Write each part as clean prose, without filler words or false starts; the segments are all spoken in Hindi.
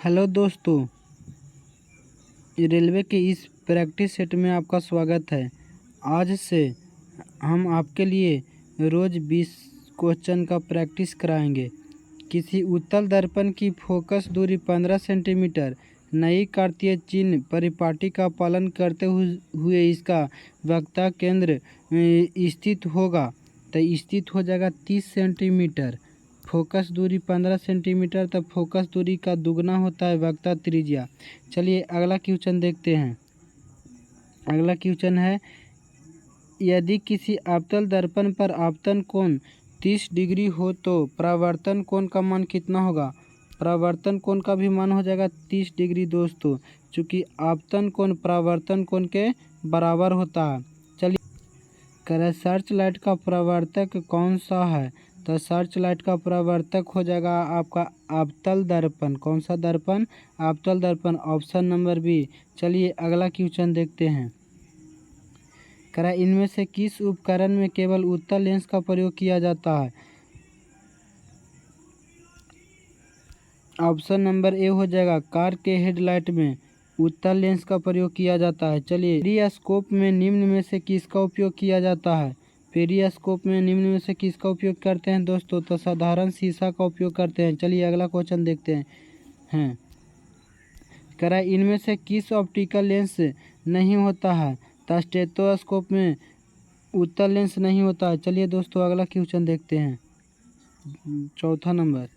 हेलो दोस्तों, रेलवे के इस प्रैक्टिस सेट में आपका स्वागत है। आज से हम आपके लिए रोज़ 20 क्वेश्चन का प्रैक्टिस कराएंगे। किसी उत्तल दर्पण की फोकस दूरी 15 सेंटीमीटर नई कार्तीय चिन्ह परिपाटी का पालन करते हुए इसका वक्रता केंद्र स्थित होगा, तो स्थित हो जाएगा 30 सेंटीमीटर। फोकस दूरी 15 सेंटीमीटर, तब फोकस दूरी का दुगना होता है वक्रता त्रिज्या। चलिए अगला क्वेश्चन देखते हैं। अगला क्वेश्चन है, यदि किसी अवतल दर्पण पर आपतन कोण 30 डिग्री हो तो परावर्तन कोण का मान कितना होगा। परावर्तन कोण का भी मान हो जाएगा 30 डिग्री दोस्तों, चूँकि आपतन कोण परावर्तन कोण के बराबर होता है। चलिए सर्च लाइट का परावर्तक कौन सा है, तो सर्च लाइट का परावर्तक हो जाएगा आपका अवतल दर्पण। कौन सा दर्पण? अवतल दर्पण, ऑप्शन नंबर बी। चलिए अगला क्वेश्चन देखते हैं। इनमें से किस उपकरण में केवल उत्तल लेंस का प्रयोग किया जाता है। ऑप्शन नंबर ए हो जाएगा, कार के हेडलाइट में उत्तल लेंस का प्रयोग किया जाता है। चलिए पेरिस्कोप में निम्न में से किसका उपयोग किया जाता है। पेरिस्कोप में निम्न में से किसका उपयोग करते हैं दोस्तों, तो साधारण शीशा का उपयोग करते हैं। चलिए अगला क्वेश्चन देखते हैं। इनमें से किस ऑप्टिकल लेंस नहीं होता है, तो स्टेथोस्कोप में उत्तल लेंस नहीं होता है। चलिए दोस्तों अगला क्वेश्चन देखते हैं। चौथा नंबर,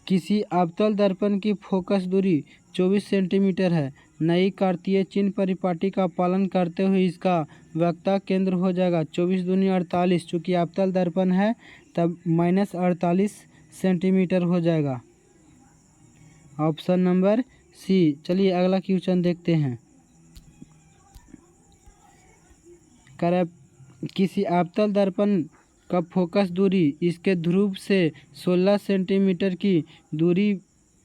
किसी अवतल दर्पण की फोकस दूरी 24 सेंटीमीटर है। नई कार्तीय चिन्ह परिपाटी का पालन करते हुए इसका वक्रता केंद्र हो जाएगा 24 दूनी 48। चूँकि अवतल दर्पण है तब -48 सेंटीमीटर हो जाएगा। Option number C. चलिए अगला क्वेश्चन देखते हैं। किसी अवतल दर्पण का फोकस दूरी इसके ध्रुव से 16 सेंटीमीटर की दूरी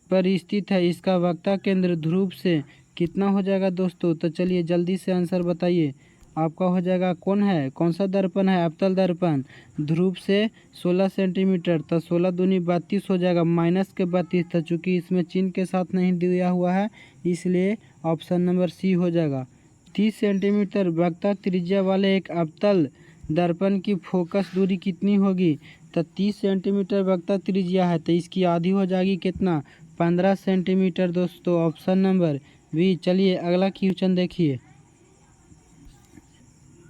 पर स्थित है। इसका वक्रता केंद्र ध्रुव से कितना हो जाएगा दोस्तों, तो चलिए जल्दी से आंसर बताइए। आपका हो जाएगा कौन सा दर्पण है, अवतल दर्पण। ध्रुव से 16 सेंटीमीटर, तो 16 दूनी 32 हो जाएगा, माइनस के 32 था। चूँकि इसमें चिन्ह के साथ नहीं दिया हुआ है इसलिए ऑप्शन नंबर सी हो जाएगा। 30 सेंटीमीटर वक्रता त्रिज्या वाले एक अवतल दर्पण की फोकस दूरी कितनी होगी, तो 30 सेंटीमीटर वक्रता त्रिज्या है, तो इसकी आधी हो जाएगी कितना, 15 सेंटीमीटर दोस्तों। Option number B. चलिए अगला क्वेश्चन देखिए।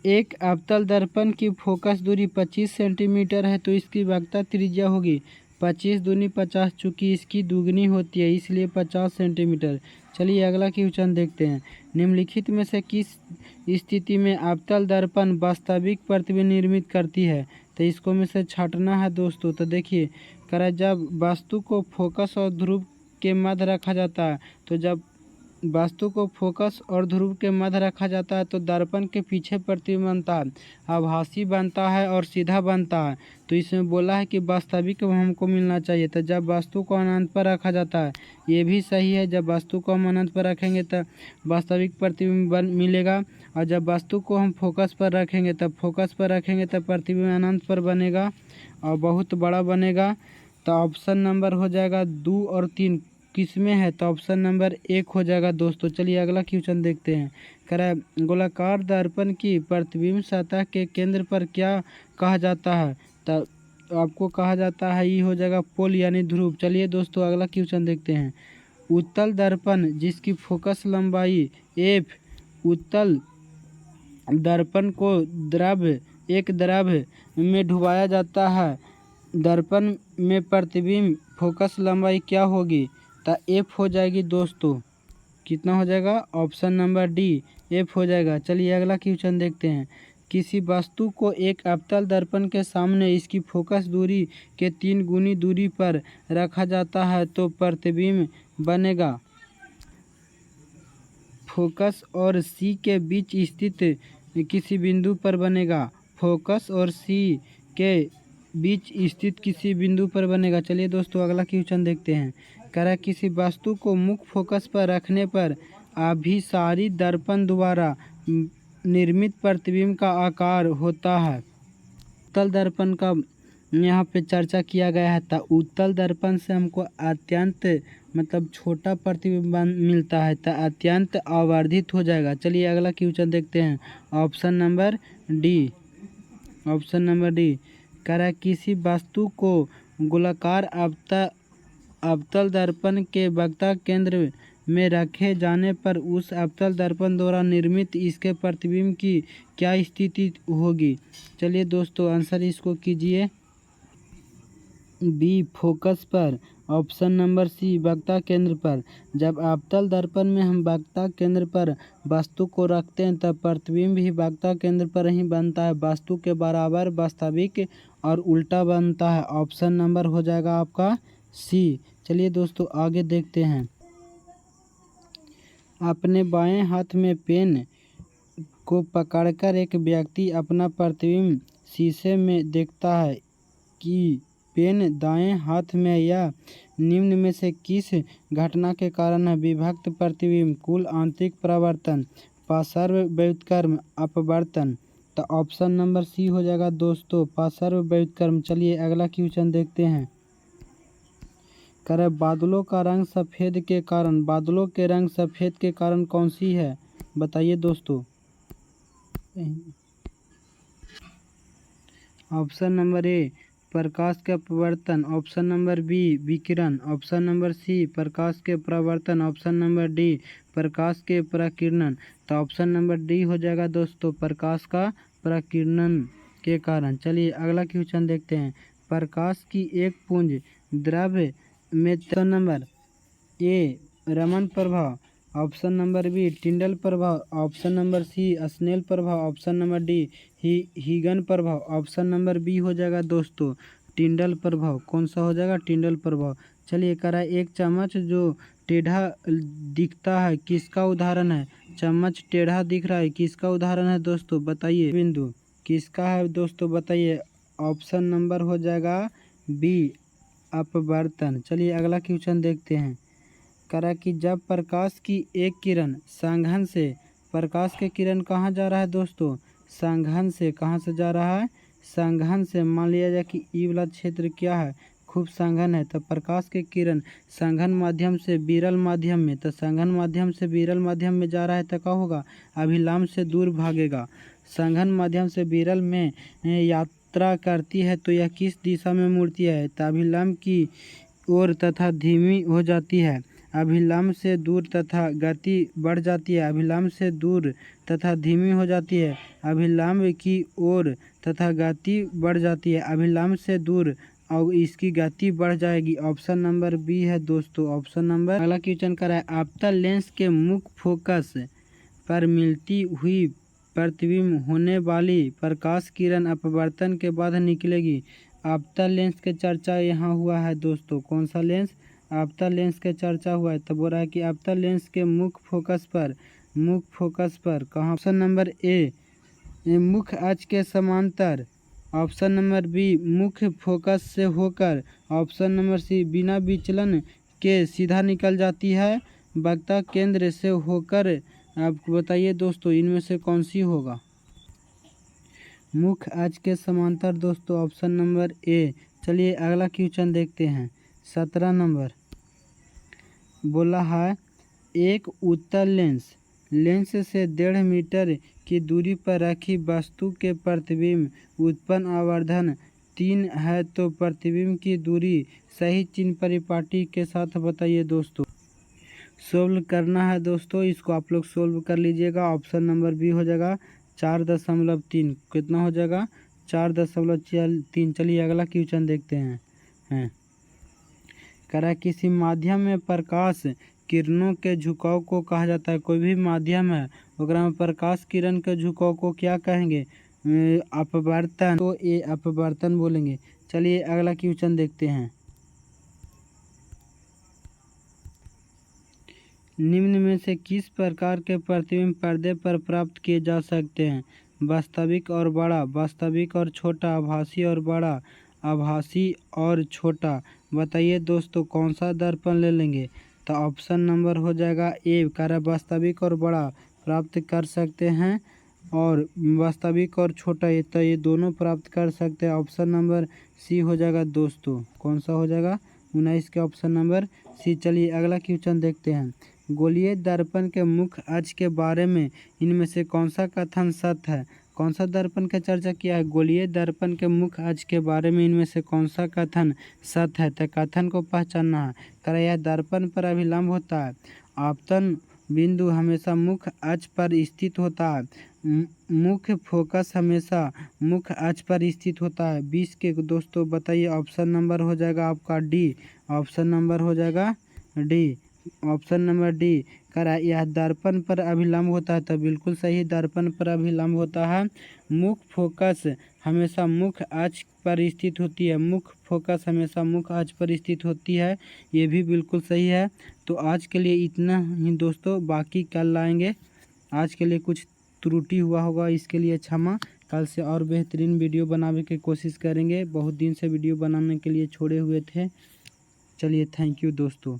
एक अवतल दर्पण की फोकस दूरी 25 सेंटीमीटर है, तो इसकी वक्रता त्रिज्या होगी 25 दूनी 50। चूँकि इसकी दुगनी होती है इसलिए 50 सेंटीमीटर। चलिए अगला क्वेश्चन देखते हैं। निम्नलिखित में से किस स्थिति में अवतल दर्पण वास्तविक प्रतिबिंब निर्मित करती है, तो इसको में से छांटना है दोस्तों। तो देखिए जब वस्तु को फोकस और ध्रुव के मध्य रखा जाता है, तो जब वस्तु को फोकस और ध्रुव के मध्य रखा जाता है तो दर्पण के पीछे प्रतिबिंब बनता है, आभासी बनता है और सीधा बनता है। तो इसमें बोला है कि वास्तविक हमको मिलना चाहिए। तो जब वस्तु को अनंत पर रखा जाता है, ये भी सही है, जब वस्तु को हम अनंत पर रखेंगे तब वास्तविक प्रतिबिंब मिलेगा, और जब वस्तु को हम फोकस पर रखेंगे तब प्रतिबिंब अनंत पर बनेगा और बहुत बड़ा बनेगा। तो ऑप्शन नंबर हो जाएगा 2 और 3 किसमें है, तो ऑप्शन नंबर 1 हो जाएगा दोस्तों। चलिए अगला क्वेश्चन देखते हैं। गोलाकार दर्पण की प्रतिबिंब सतह के केंद्र पर क्या कहा जाता है, तो आपको कहा जाता है ये हो जाएगा पोल यानी ध्रुव। चलिए दोस्तों अगला क्वेश्चन देखते हैं। उत्तल दर्पण जिसकी फोकस लंबाई f, उत्तल दर्पण को एक द्रव में डुबाया जाता है। दर्पण में प्रतिबिंब फोकस लंबाई क्या होगी, तो f हो जाएगी दोस्तों। कितना हो जाएगा, ऑप्शन नंबर डी f हो जाएगा। चलिए अगला क्वेश्चन देखते हैं। किसी वस्तु को एक अवतल दर्पण के सामने इसकी फोकस दूरी के 3 गुनी दूरी पर रखा जाता है तो प्रतिबिंब बनेगा फोकस और सी के बीच स्थित किसी बिंदु पर बनेगा। फोकस और सी के बीच स्थित किसी बिंदु पर बनेगा। चलिए दोस्तों अगला क्वेश्चन देखते हैं। किसी वस्तु को मुख्य फोकस पर रखने पर अभिसारी दर्पण द्वारा निर्मित प्रतिबिंब का आकार होता है। उत्तल दर्पण का यहाँ पे चर्चा किया गया है। तो उत्तल दर्पण से हमको अत्यंत मतलब छोटा प्रतिबिंब मिलता है, तो अत्यंत आवर्धित हो जाएगा। चलिए अगला क्वेश्चन देखते हैं। Option number D, option number D कह रहा है किसी वस्तु को गोलाकार अवतल दर्पण के वक्ता केंद्र में रखे जाने पर उस अवतल दर्पण द्वारा निर्मित इसके प्रतिबिंब की क्या स्थिति होगी। चलिए दोस्तों आंसर इसको कीजिए। बी फोकस पर, ऑप्शन नंबर सी वक्ता केंद्र पर। जब अवतल दर्पण में हम वक्ता केंद्र पर वस्तु को रखते हैं तब प्रतिबिंब भी वक्ता केंद्र पर ही बनता है, वस्तु के बराबर वास्तविक और उल्टा बनता है। ऑप्शन नंबर हो जाएगा आपका सी। चलिए दोस्तों आगे देखते हैं। अपने बाएं हाथ में पेन को पकड़कर एक व्यक्ति अपना प्रतिबिंब शीशे में देखता है कि पेन दाएं हाथ में या निम्न में से किस घटना के कारण है। विभक्त प्रतिबिंब, कुल आंतरिक परावर्तन, पार्श्व व्युत्क्रम, अपवर्तन। तो ऑप्शन नंबर सी हो जाएगा दोस्तों पार्श्व व्युत्क्रम। चलिए अगला क्वेश्चन देखते हैं। करे बादलों का रंग सफ़ेद के कारण, बादलों के रंग सफ़ेद के कारण कौन सी है, बताइए दोस्तों। ऑप्शन नंबर ए प्रकाश के अपवर्तन, ऑप्शन नंबर बी विकिरण, ऑप्शन नंबर सी प्रकाश के परावर्तन, ऑप्शन नंबर डी प्रकाश के प्रकीर्णन। तो ऑप्शन नंबर डी हो जाएगा दोस्तों प्रकाश का प्रकीर्णन के कारण। चलिए अगला क्वेश्चन देखते हैं। प्रकाश की एक पुंज द्रव्य में नंबर ए रमन प्रभाव, ऑप्शन नंबर बी टिंडल प्रभाव, ऑप्शन नंबर सी स्नेल प्रभाव, ऑप्शन नंबर डी हीगन प्रभाव। ऑप्शन नंबर बी हो जाएगा दोस्तों टिंडल प्रभाव। कौन सा हो जाएगा टिंडल प्रभाव। चलिए करा एक चम्मच जो टेढ़ा दिखता है किसका उदाहरण है। चम्मच टेढ़ा दिख रहा है किसका उदाहरण है दोस्तों बताइए। बिंदु किसका है दोस्तों बताइए। ऑप्शन नंबर हो जाएगा बी अपवर्तन। चलिए अगला क्वेश्चन देखते हैं। करा कि जब प्रकाश की एक किरण संघन से, प्रकाश के किरण कहाँ जा रहा है दोस्तों संघन से, कहाँ से जा रहा है संघन से। मान लिया जाए कि ई वाला क्षेत्र क्या है खूब संघन है, तो प्रकाश के किरण संघन माध्यम से विरल माध्यम में, तो संघन माध्यम से विरल माध्यम में जा रहा है तो क्या होगा अभिलंब से दूर भागेगा। संघन माध्यम से विरल में यात्रा करती है तो यह किस दिशा में मुड़ती है, तो अभिलंब की ओर तथा धीमी हो जाती है। अभिलंब से दूर तथा गति बढ़ जाती है, अभिलंब से दूर तथा धीमी हो जाती है। अभिलंब की ओर तथा गति बढ़ जाती है, अभिलंब से दूर और इसकी गति बढ़ जाएगी। ऑप्शन नंबर बी है दोस्तों ऑप्शन नंबर। अगला क्वेश्चन कर रहा है अवतल लेंस के मुख्य फोकस पर मिलती हुई प्रतिबिंब होने वाली प्रकाश किरण अपवर्तन के बाद निकलेगी। अवतल लेंस के चर्चा यहाँ हुआ है दोस्तों। कौन सा लेंस अवतल लेंस के चर्चा हुआ है। तो बोल रहा है कि अवतल लेंस के मुख्य फोकस पर कहाँ। ऑप्शन नंबर ए मुख्य अक्ष के समांतर, ऑप्शन नंबर बी मुख्य फोकस से होकर, ऑप्शन नंबर सी बिना विचलन के सीधा निकल जाती है वक्ता केंद्र से होकर। आपको बताइए दोस्तों इनमें से कौन सी होगा। मुख्य अक्ष के समांतर दोस्तों ऑप्शन नंबर ए। चलिए अगला क्वेश्चन देखते हैं। 17 नंबर बोला है एक उत्तल लेंस से 1.5 मीटर की दूरी पर रखी वस्तु के प्रतिबिंब उत्पन्न आवर्धन 3 है तो प्रतिबिंब की दूरी सही चिन्ह परिपाटी के साथ बताइए दोस्तों। सोल्व करना है दोस्तों, इसको आप लोग सोल्व कर लीजिएगा। ऑप्शन नंबर बी हो जाएगा 4.3। कितना हो जाएगा 4.3। चलिए अगला क्वेश्चन देखते हैं। करा किसी माध्यम में प्रकाश किरणों के झुकाव को कहा जाता है। कोई भी माध्यम है ओकरा में प्रकाश किरण के झुकाव को क्या कहेंगे अपवर्तन। तो ये अपवर्तन बोलेंगे। चलिए अगला क्वेश्चन देखते हैं। निम्न में से किस प्रकार के प्रतिबिंब पर्दे पर प्राप्त किए जा सकते हैं। वास्तविक और बड़ा, वास्तविक और छोटा, आभासी और बड़ा, आभासी और छोटा। बताइए दोस्तों कौन सा दर्पण ले लेंगे। तो ऑप्शन नंबर हो जाएगा ए। करा वास्तविक और बड़ा प्राप्त कर सकते हैं और वास्तविक और छोटा है, तो ये दोनों प्राप्त कर सकते हैं। ऑप्शन नंबर सी हो जाएगा दोस्तों। कौन सा हो जाएगा? 19 के ऑप्शन नंबर सी। चलिए अगला क्वेश्चन देखते हैं। गोलीय दर्पण के मुख्य अक्ष के बारे में इनमें से कौन सा कथन सत्य है? कौन सा दर्पण का चर्चा किया है? गोलीय दर्पण के मुख्य अक्ष के बारे में इनमें से कौन सा कथन सत्य है? तो कथन को पहचानना है। कर यह दर्पण पर अभिलंब होता है। आपतन बिंदु हमेशा मुख्य अक्ष पर स्थित होता है। मुख्य फोकस हमेशा मुख्य अक्ष पर स्थित होता है। 20 के दोस्तों बताइए। ऑप्शन नंबर हो जाएगा आपका डी। ऑप्शन नंबर हो जाएगा डी। Option number D. करा यह दर्पण पर अभिलंब होता है, तो बिल्कुल सही, दर्पण पर अभिलंब होता है। मुख्य फोकस हमेशा मुख्य अक्ष पर स्थित होती है। मुख्य फोकस हमेशा मुख्य अक्ष पर स्थित होती है, ये भी बिल्कुल सही है। तो आज के लिए इतना ही दोस्तों, बाकी कल लाएंगे। आज के लिए कुछ त्रुटि हुआ होगा, इसके लिए क्षमा। कल से और बेहतरीन वीडियो बनाने की कोशिश करेंगे। बहुत दिन से वीडियो बनाने के लिए छोड़े हुए थे। चलिए थैंक यू दोस्तों।